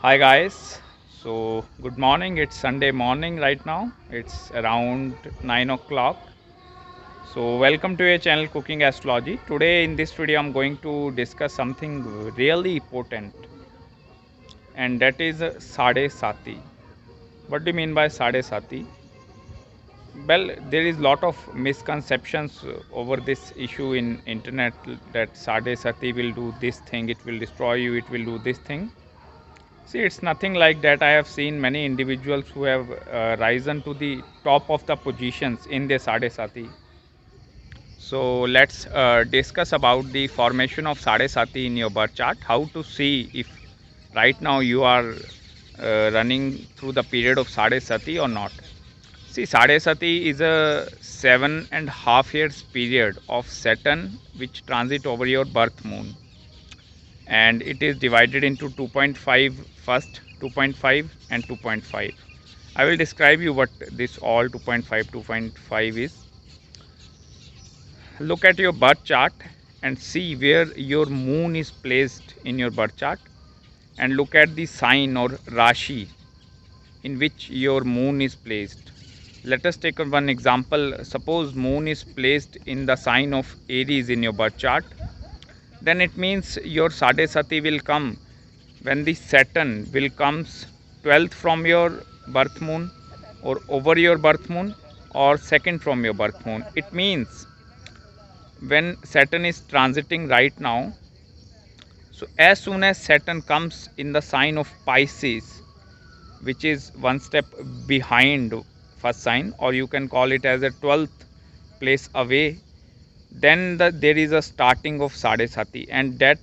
Hi guys. So good morning. It's Sunday morning right now. It's around 9 o'clock. So welcome to your channel Cooking Astrology. Today in this video I'm going to discuss something really important, and that is Sade Sati. What do you mean by Sade Sati? Well, there is lot of misconceptions over this issue in internet that Sade Sati will do this thing, it will destroy you, it will do this thing. See, it's nothing like that. I have seen many individuals who have risen to the top of the positions in the Sade Sati. So let's discuss about the formation of Sade Sati in your birth chart. How to see if right now you are running through the period of Sade Sati or not. See, Sade Sati is a 7.5 years period of Saturn which transit over your birth moon, and it is divided into 2.5 first, 2.5 and 2.5. I will describe you what this all 2.5 is. Look at your birth chart and see where your moon is placed in your birth chart, and look at the sign or Rashi in which your moon is placed. Let us take one example. Suppose moon is placed in the sign of Aries in your birth chart, then it means your Sade Sati will come when the Saturn will comes 12th from your birth moon, or over your birth moon, or second from your birth moon. It means when Saturn is transiting right now, so as soon as Saturn comes in the sign of Pisces, which is one step behind first sign, or you can call it as a 12th place away, then there is a starting of Sade Sati, and that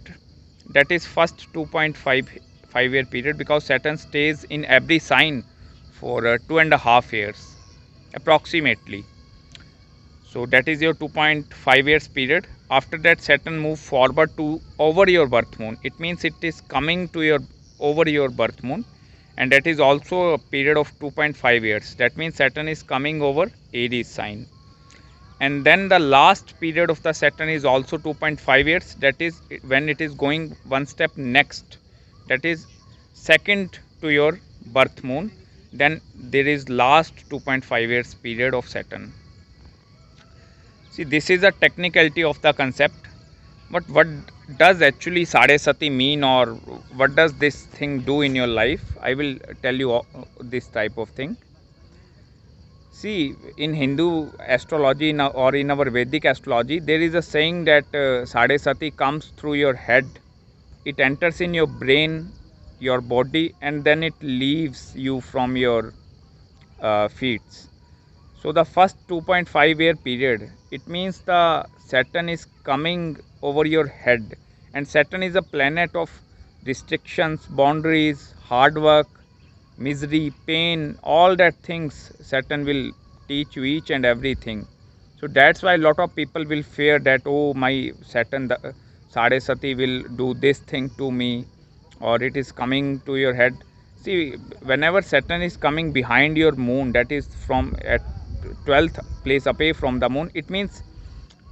is first 2.5 year period, because Saturn stays in every sign for 2.5 years approximately. So that is your 2.5 years period. After that, Saturn move forward to over your birth moon. It means it is coming to your over your birth moon, and that is also a period of 2.5 years. That means Saturn is coming over Aries sign. And then the last period of the Saturn is also 2.5 years. That is when it is going one step next, that is second to your birth moon. Then there is last 2.5 years period of Saturn. See, this is a technicality of the concept, but what does actually Sade Sati mean, or what does this thing do in your life? I will tell you this type of thing. See, in Hindu astrology or in our Vedic astrology, there is a saying that Sade Sati comes through your head, it enters in your brain, your body, and then it leaves you from your feet. So the first 2.5 year period, it means the Saturn is coming over your head, and Saturn is a planet of restrictions, boundaries, hard work, misery, pain, all that things Saturn will teach you each and everything. So that's why a lot of people will fear that, oh, my Saturn, the Sade Sati will do this thing to me, or it is coming to your head. See, whenever Saturn is coming behind your moon, that is from at 12th place away from the moon, it means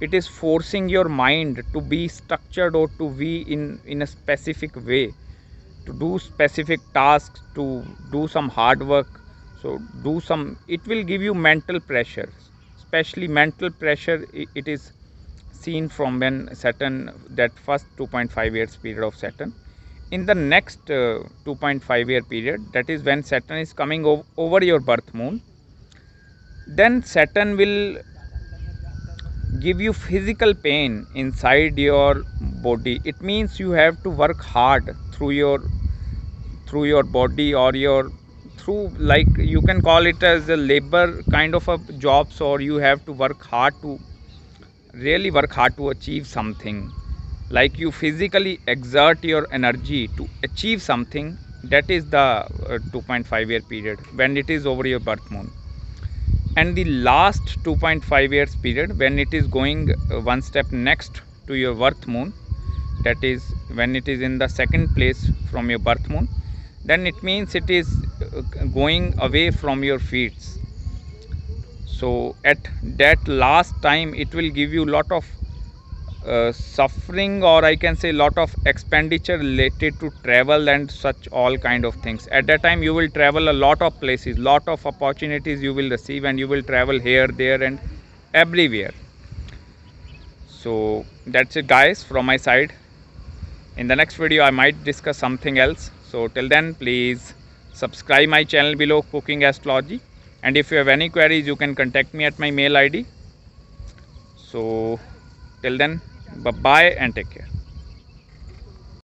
it is forcing your mind to be structured, or to be in a specific way, to do specific tasks, to do some hard work. So do some, it will give you mental pressure, especially mental pressure. It is seen from when Saturn, that first 2.5 years period of Saturn. In the next 2.5 year period, that is when Saturn is coming over your birth moon, then Saturn will give you physical pain inside your body. It means you have to work hard through your body, or your through, like you can call it as a labor kind of a jobs, or you have to work hard to really work hard to achieve something, like you physically exert your energy to achieve something. That is the 2.5 year period when it is over your birth moon. And the last 2.5 years period, when it is going one step next to your birth moon, that is when it is in the second place from your birth moon, then it means it is going away from your feet. So at that last time, it will give you lot of suffering, or I can say lot of expenditure related to travel and such all kind of things. At that time you will travel a lot of places, lot of opportunities you will receive, and you will travel here, there and everywhere. So that's it guys from my side. In the next video I might discuss something else. So till then, please subscribe my channel below, Cooking Astrology, and if you have any queries you can contact me at my mail ID. So till then, bye bye and take care.